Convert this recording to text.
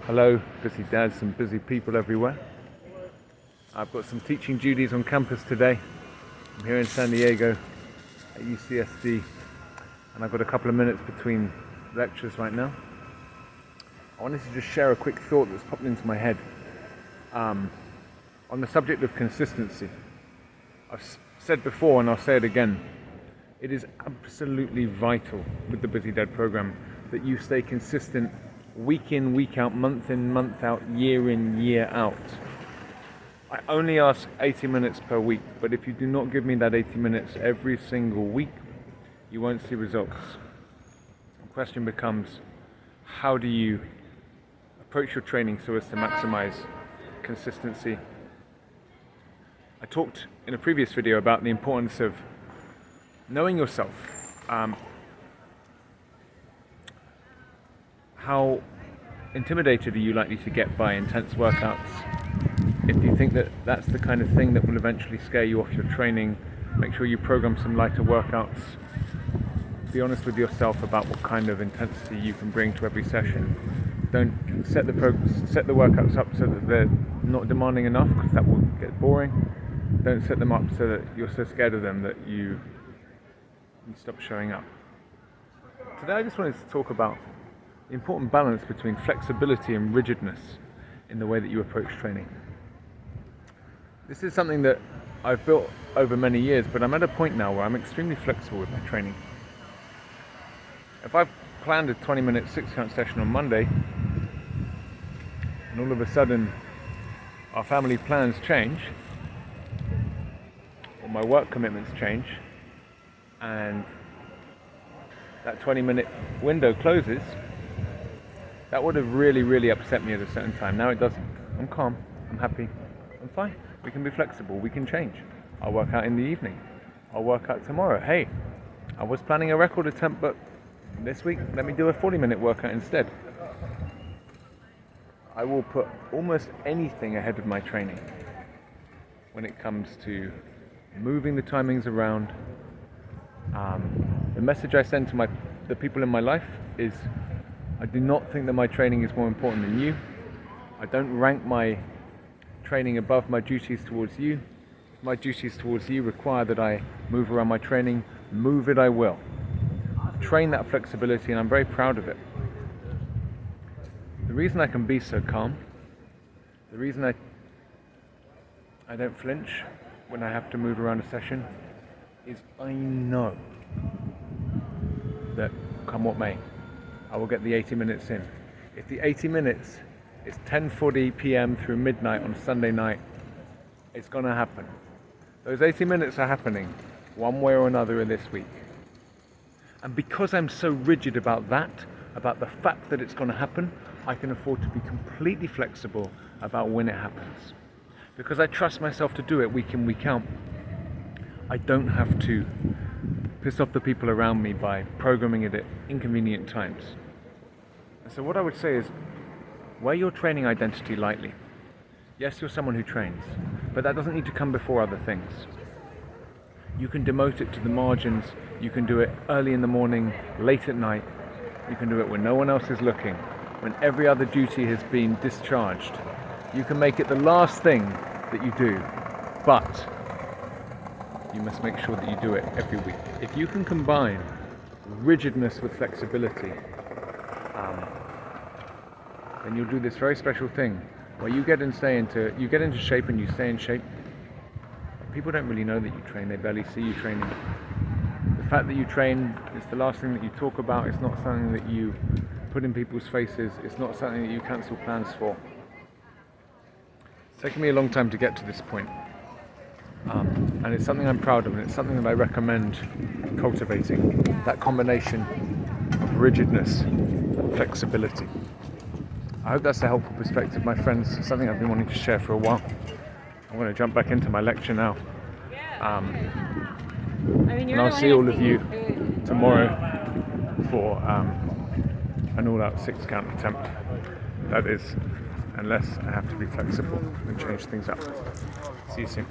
Hello, busy dads and busy people everywhere. I've got some teaching duties on campus today. I'm here in San Diego at UCSD, and I've got a couple of minutes between lectures right now. I wanted to just share a quick thought that's popped into my head on the subject of consistency. I've said before and I'll say it again, it is absolutely vital with the Busy Dad program that you stay consistent week in, week out, month in, month out, year in, year out. I only ask 80 minutes per week, but if you do not give me that 80 minutes every single week, you won't see results. The question becomes, how do you approach your training so as to maximize consistency? I talked in a previous video about the importance of knowing yourself. How intimidated are you likely to get by intense workouts? If you think that that's the kind of thing that will eventually scare you off your training, make sure you program some lighter workouts. Be honest with yourself about what kind of intensity you can bring to every session. Don't set the workouts up so that they're not demanding enough, because that will get boring. Don't set them up so that you're so scared of them that you stop showing up. Today I just wanted to talk about the important balance between flexibility and rigidness in the way that you approach training. This is something that I've built over many years, but I'm at a point now where I'm extremely flexible with my training. If I've planned a 20-minute 6-count session on Monday, and all of a sudden our family plans change, or my work commitments change, and that 20-minute window closes, that would have really upset me at a certain time. Now it doesn't. I'm calm, I'm happy, I'm fine. We can be flexible, we can change. I'll work out in the evening. I'll work out tomorrow. Hey, I was planning a record attempt, but this week, let me do a 40-minute workout instead. I will put almost anything ahead of my training when it comes to moving the timings around. The message I send to the people in my life is, I do not think that my training is more important than you. I don't rank my training above my duties towards you. If my duties towards you require that I move around my training, move it I will. I've trained that flexibility and I'm very proud of it. The reason I can be so calm, the reason I don't flinch when I have to move around a session, is I know that come what may, I will get the 80 minutes in. If the 80 minutes is 10:40 p.m. through midnight on Sunday night, it's going to happen. Those 80 minutes are happening one way or another in this week. And because I'm so rigid about that, about the fact that it's going to happen, I can afford to be completely flexible about when it happens. Because I trust myself to do it week in, week out, I don't have to piss off the people around me by programming it at inconvenient times. And so what I would say is, wear your training identity lightly. Yes, you're someone who trains, but that doesn't need to come before other things. You can demote it to the margins. You can do it early in the morning, late at night. You can do it when no one else is looking, when every other duty has been discharged. You can make it the last thing that you do, but you must make sure that you do it every week. If you can combine rigidness with flexibility, then you'll do this very special thing where you get into shape and you stay in shape. People don't really know that you train, they barely see you training. The fact that you train is the last thing that you talk about. It's not something that you put in people's faces. It's not something that you cancel plans for. It's taken me a long time to get to this point. And it's something I'm proud of, and it's something that I recommend cultivating. That combination of rigidness and flexibility. I hope that's a helpful perspective, my friends. It's something I've been wanting to share for a while. I'm going to jump back into my lecture now. And I'll see all of you tomorrow for an all-out 6-count attempt. That is, unless I have to be flexible and change things up. See you soon.